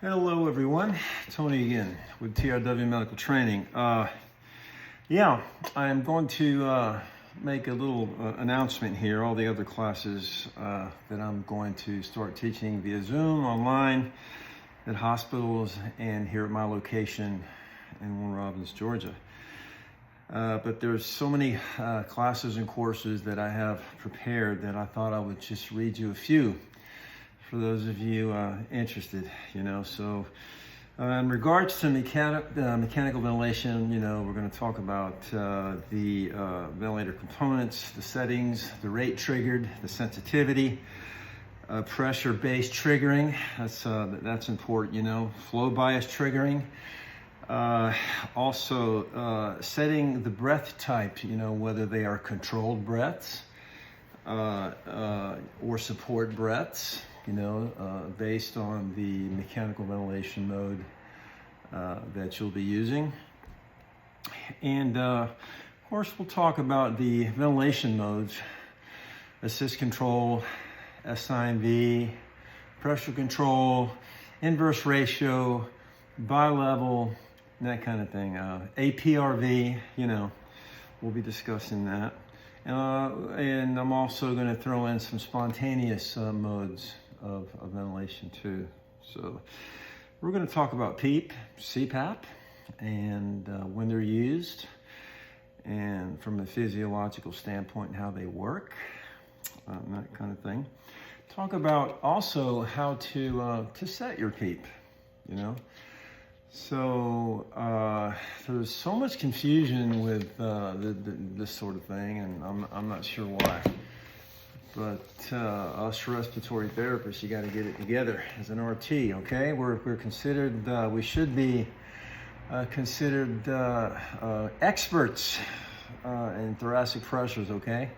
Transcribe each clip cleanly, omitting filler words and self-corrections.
Hello everyone, Tony again with TRW Medical Training. I'm going to make a little announcement here. All the other classes that I'm going to start teaching via Zoom, online, at hospitals, and here at my location in Warner Robins, Georgia. But there's so many classes and courses that I have prepared that I thought I would just read you a few for those of you interested, So in regards to mechanical ventilation, we're going to talk about the ventilator components, the settings, the rate triggered, the sensitivity, pressure-based triggering, that's important, flow bias triggering. Also setting the breath type, whether they are controlled breaths or support breaths, based on the mechanical ventilation mode that you'll be using. And of course, we'll talk about the ventilation modes: assist control, SIMV, pressure control, inverse ratio, bi-level, that kind of thing. APRV, we'll be discussing that. And I'm also going to throw in some spontaneous modes of ventilation too. So we're going to talk about PEEP, CPAP, and when they're used, and from a physiological standpoint, how they work, that kind of thing. Talk about also how to set your PEEP, So there's so much confusion with this sort of thing, and I'm not sure why. But us respiratory therapists, you got to get it together as an RT, okay? We're considered, we should be considered experts in thoracic pressures, okay?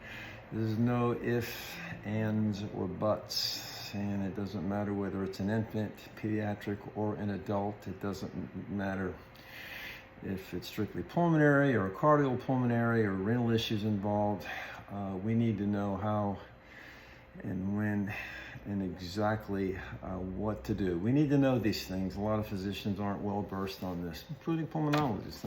There's no ifs, ands, or buts. And it doesn't matter whether it's an infant, pediatric, or an adult. It doesn't matter if it's strictly pulmonary or cardiopulmonary or renal issues involved. We need to know how and when and exactly what to do. We need to know these things. A lot of physicians aren't well versed on this, including pulmonologists.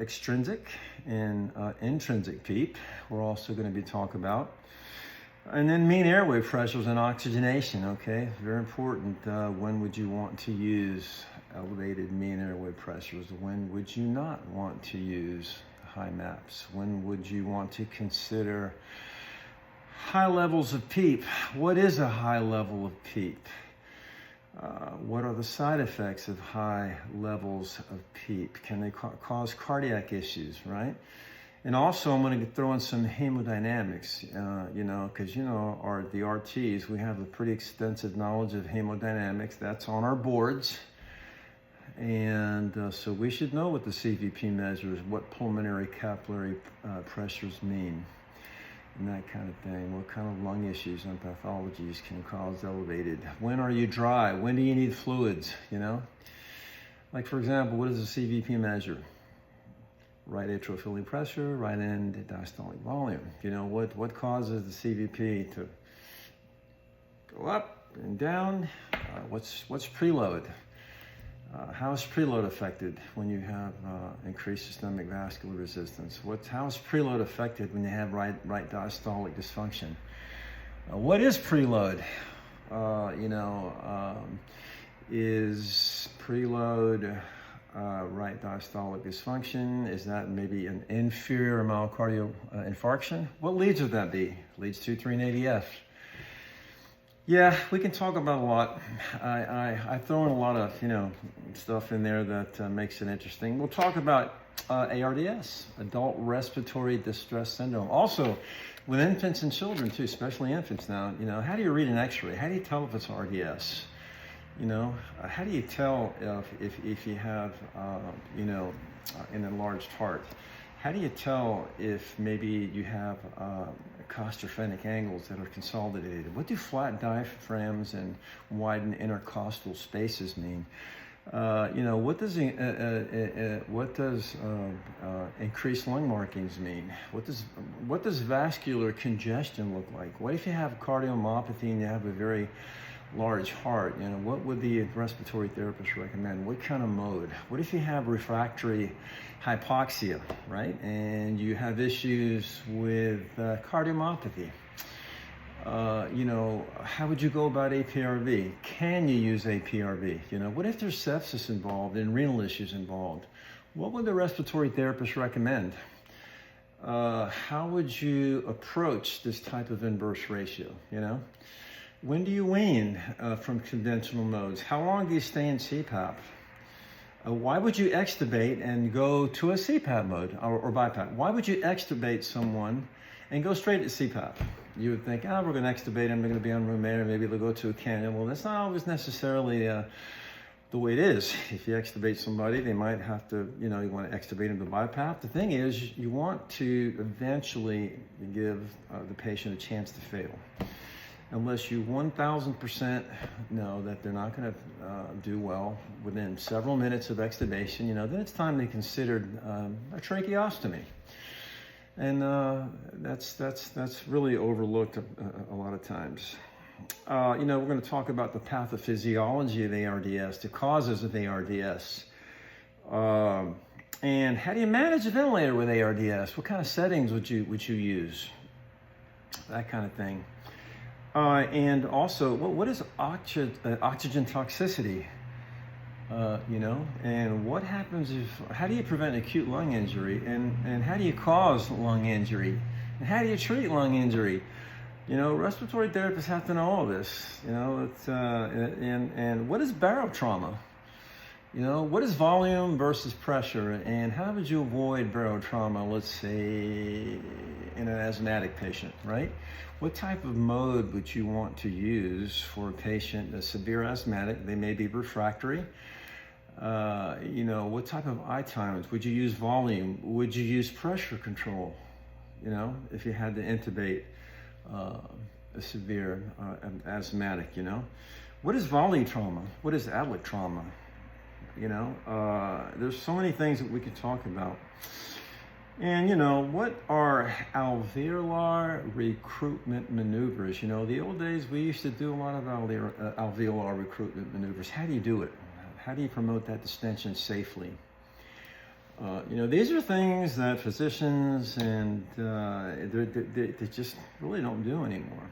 Extrinsic and intrinsic PEEP, we're also going to be talking about. And then mean airway pressures and oxygenation, okay? Very important. When would you want to use elevated mean airway pressures? When would you not want to use high MAPs? When would you want to consider high levels of PEEP? What is a high level of PEEP? What are the side effects of high levels of PEEP? Can they cause cardiac issues, right? And also, I'm going to throw in some hemodynamics, because, the RTs, we have a pretty extensive knowledge of hemodynamics. That's on our boards. And so we should know what the CVP measures, what pulmonary capillary pressures mean, and that kind of thing. What kind of lung issues and pathologies can cause elevated? When are you dry? When do you need fluids, Like, for example, what does the CVP measure? Right atrial filling pressure, right end diastolic volume. What causes the CVP to go up and down? What's preload? How is preload affected when you have increased systemic vascular resistance? How is preload affected when you have right diastolic dysfunction? What is preload? Is preload right diastolic dysfunction? Is that maybe an inferior myocardial infarction? What leads would that be? Leads 2, 3, and AVF. Yeah, we can talk about a lot. I throw in a lot of, stuff in there that makes it interesting. We'll talk about ARDS, adult respiratory distress syndrome. Also, with infants and children too, especially infants now, how do you read an x-ray? How do you tell if it's RDS? How do you tell if you have, an enlarged heart? How do you tell if maybe you have costophrenic angles that are consolidated? What do flat diaphragms and widened intercostal spaces mean? What does increased lung markings mean? What does vascular congestion look like? What if you have cardiomyopathy and you have a very large heart, what would the respiratory therapist recommend? What kind of mode? What if you have refractory hypoxia, right? And you have issues with cardiomyopathy? How would you go about APRV? Can you use APRV? What if there's sepsis involved and renal issues involved? What would the respiratory therapist recommend? How would you approach this type of inverse ratio? When do you wean from conventional modes? How long do you stay in CPAP? Why would you extubate and go to a CPAP mode or BiPAP? Why would you extubate someone and go straight to CPAP? You would think, we're going to extubate them, they're going to be on room air, maybe they'll go to a cannula. Well, that's not always necessarily the way it is. If you extubate somebody, they might have to, you want to extubate them to BiPAP. The thing is, you want to eventually give the patient a chance to fail. Unless you 1,000% know that they're not going to do well within several minutes of extubation, then it's time to consider a tracheostomy. And that's really overlooked a lot of times. We're going to talk about the pathophysiology of ARDS, the causes of ARDS, and how do you manage a ventilator with ARDS? What kind of settings would you use? That kind of thing. And also, what is oxygen toxicity? And what happens how do you prevent acute lung injury? And how do you cause lung injury? And how do you treat lung injury? Respiratory therapists have to know all this. And what is barotrauma? What is volume versus pressure? And how would you avoid barotrauma, let's say, in an asthmatic patient, right? What type of mode would you want to use for a patient that's severe asthmatic? They may be refractory. What type of eye times? Would you use volume? Would you use pressure control? If you had to intubate a severe asthmatic, What is volley trauma? What is Adler trauma? There's so many things that we could talk about. And, what are alveolar recruitment maneuvers? The old days, we used to do a lot of alveolar recruitment maneuvers. How do you do it? How do you promote that distension safely? These are things that physicians and they just really don't do anymore.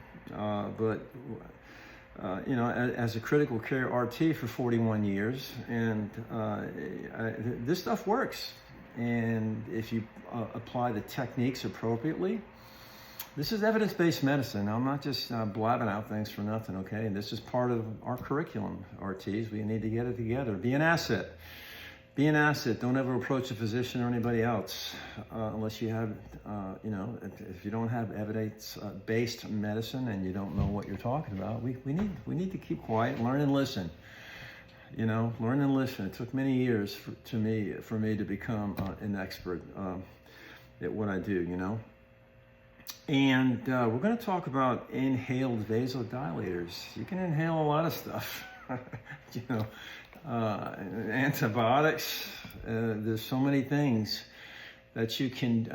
But as a critical care RT for 41 years, and this stuff works. And if you apply the techniques appropriately, this is evidence-based medicine. Now, I'm not just blabbing out things for nothing, okay? And this is part of our curriculum, RTs. We need to get it together. Be an asset. Be an asset. Don't ever approach a physician or anybody else unless you have, if you don't have evidence-based medicine and you don't know what you're talking about. We need to keep quiet, learn and listen. Learn and listen. It took many years for me to become an expert at what I do. And we're going to talk about inhaled vasodilators. You can inhale a lot of stuff. Antibiotics. There's so many things that you can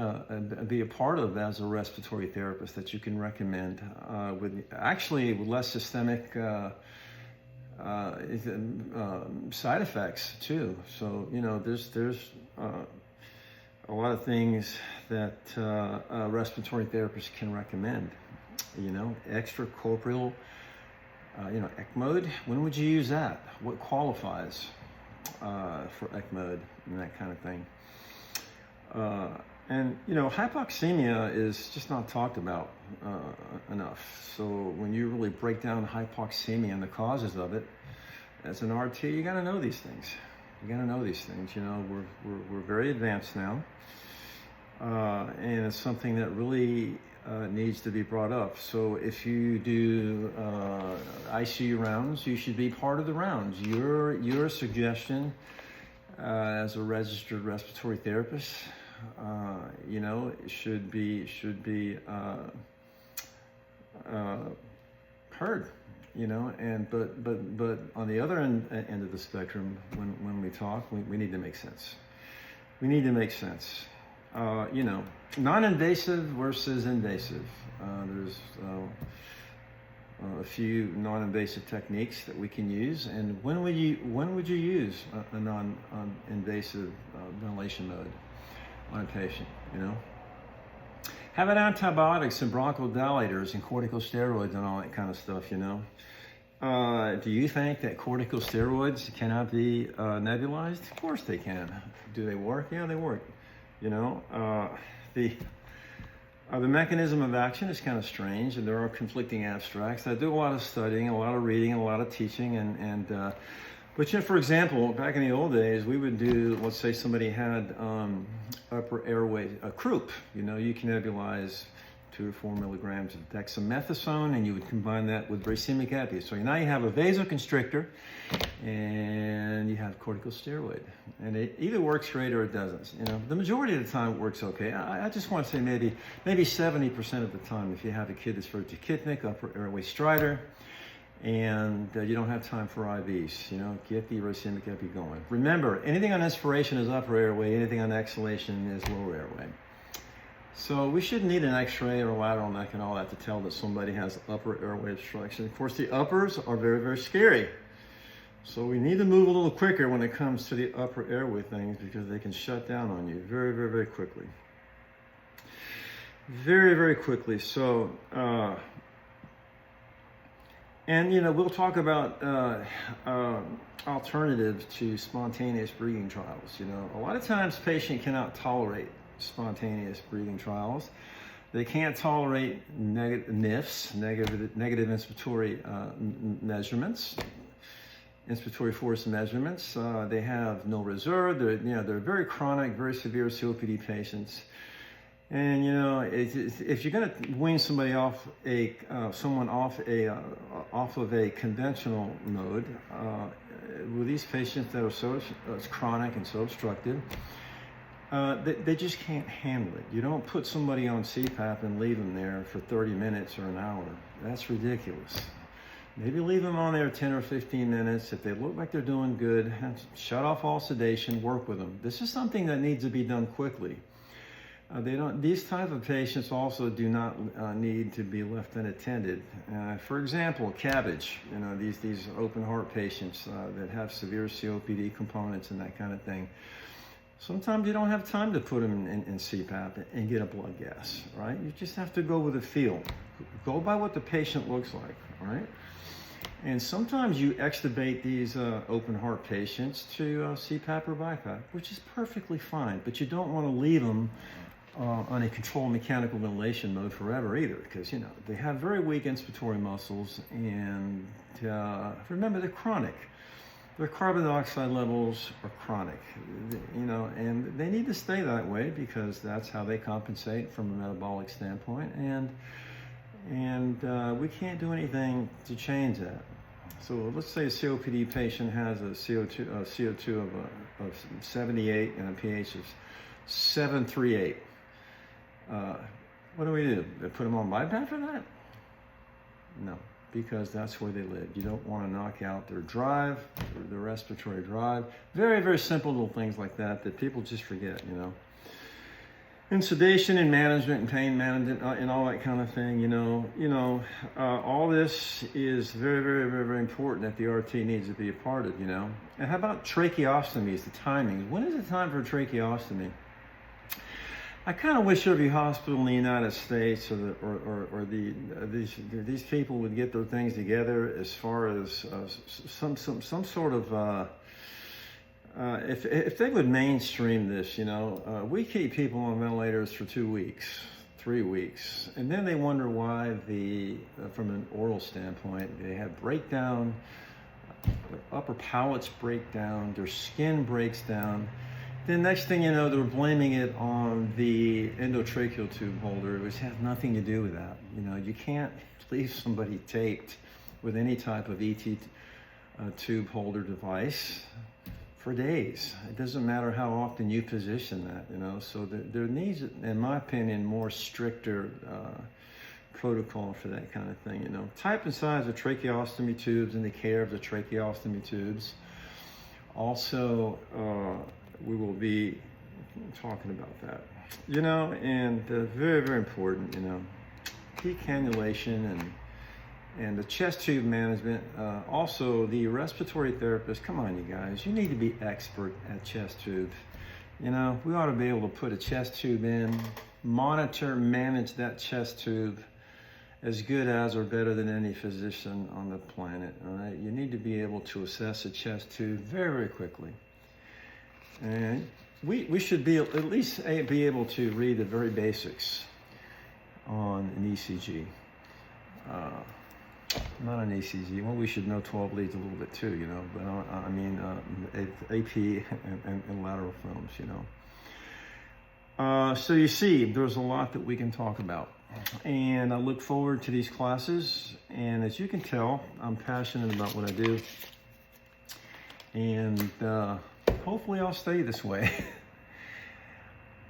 be a part of as a respiratory therapist that you can recommend with less systemic side effects too. So there's a lot of things that respiratory therapists can recommend. Extracorporeal, ECMOD. When would you use that? What qualifies for ECMOD and that kind of thing? And hypoxemia is just not talked about enough. So when you really break down hypoxemia and the causes of it, as an RT, you got to know these things. We're very advanced now, and it's something that really needs to be brought up. So if you do ICU rounds, you should be part of the rounds. Your suggestion as a registered respiratory therapist, should be heard. But on the other end of the spectrum, when we talk, we need to make sense. We need to make sense. Non-invasive versus invasive. There's a few non-invasive techniques that we can use. And when would you use a non-invasive ventilation mode on a patient? You know, how about antibiotics and bronchodilators and corticosteroids and all that kind of stuff? You know, do you think that corticosteroids cannot be nebulized? Of course they can. Do they work? Yeah, they work. You know, the mechanism of action is kind of strange, and there are conflicting abstracts. I do a lot of studying, a lot of reading, a lot of teaching, but you know, for example, back in the old days, we would do, let's say somebody had upper airway croup. You know, you can nebulize 2 to 4 milligrams of dexamethasone, and you would combine that with racemic epi. So now you have a vasoconstrictor, and you have corticosteroid, and it either works great or it doesn't. You know, the majority of the time it works okay. I just want to say maybe 70% of the time, if you have a kid that's very tachypnic, upper airway stridor, and you don't have time for IVs, you know, get the racemic epi going. Remember, anything on inspiration is upper airway, anything on exhalation is lower airway. So we shouldn't need an x-ray or a lateral neck and all that to tell that somebody has upper airway obstruction. Of course, the uppers are very, very scary. So we need to move a little quicker when it comes to the upper airway things, because they can shut down on you very, very, very quickly. Very, very quickly. So, and you know, we'll talk about alternatives to spontaneous breathing trials. You know, a lot of times patient cannot tolerate spontaneous breathing trials. They can't tolerate NIFs, negative inspiratory measurements, inspiratory force measurements. They have no reserve. They're very chronic, very severe COPD patients. And you know, if you're going to wean somebody off of a conventional mode, with these patients that are so chronic and so obstructive, they just can't handle it. You don't put somebody on CPAP and leave them there for 30 minutes or an hour. That's ridiculous. Maybe leave them on there 10 or 15 minutes. If they look like they're doing good, shut off all sedation, work with them. This is something that needs to be done quickly. These type of patients also do not need to be left unattended. For example, CABG, you know, these open heart patients that have severe COPD components and that kind of thing. Sometimes you don't have time to put them in CPAP and get a blood gas, right? You just have to go with the feel. Go by what the patient looks like, right? And sometimes you extubate these open heart patients to CPAP or BiPAP, which is perfectly fine, but you don't want to leave them on a controlled mechanical ventilation mode forever either, because, you know, they have very weak inspiratory muscles, and remember, they're chronic. Their carbon dioxide levels are chronic, you know, and they need to stay that way because that's how they compensate from a metabolic standpoint, and we can't do anything to change that. So let's say a COPD patient has a CO2 of 78 and a pH of 738. What do? Put them on BiPAP for that? No, because that's where they live. You don't want to knock out their drive, their respiratory drive. Very, very simple little things like that people just forget, you know. And sedation and management and pain management and all that kind of thing, all this is very, very, very, very important that the RT needs to be a part of, you know. And how about tracheostomies, the timing? When is the time for a tracheostomy? I kind of wish every hospital in the United States these people would get their things together as far as some sort of if they would mainstream this, you know. We keep people on ventilators for 2 weeks, 3 weeks, and then they wonder why from an oral standpoint, they have breakdown, their upper palates break down, their skin breaks down. Then next thing you know, they're blaming it on the endotracheal tube holder, which has nothing to do with that. You know, you can't leave somebody taped with any type of ET tube holder device for days. It doesn't matter how often you position that, you know. So there needs, in my opinion, more stricter protocol for that kind of thing, you know. Type and size of tracheostomy tubes and the care of the tracheostomy tubes. Also, we will be talking about that, you know, and very, very important, you know, decannulation and the chest tube management. Also, the respiratory therapist. Come on, you guys, you need to be expert at chest tubes. You know, we ought to be able to put a chest tube in, monitor, manage that chest tube as good as or better than any physician on the planet. All right, you need to be able to assess a chest tube very, very quickly. And we should be at least be able to read the very basics on an ECG. Not an ECG. Well, we should know 12 leads a little bit too, you know. But I mean, AP and lateral films, you know. So you see, there's a lot that we can talk about, and I look forward to these classes. And as you can tell, I'm passionate about what I do, and hopefully I'll stay this way.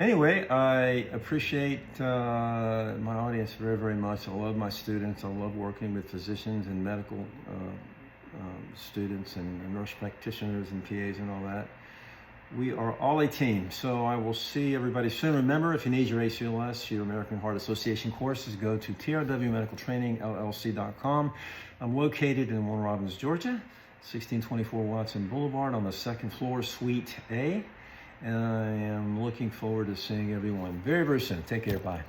Anyway, I appreciate my audience very, very much. I love my students. I love working with physicians and medical students and nurse practitioners and PAs and all that. We are all a team. So I will see everybody soon. Remember, if you need your ACLS, your American Heart Association courses, go to trwmedicaltrainingllc.com. I'm located in Warner Robins, Georgia, 1624 Watson Boulevard on the second floor, Suite A. And I am looking forward to seeing everyone very, very soon. Take care. Bye.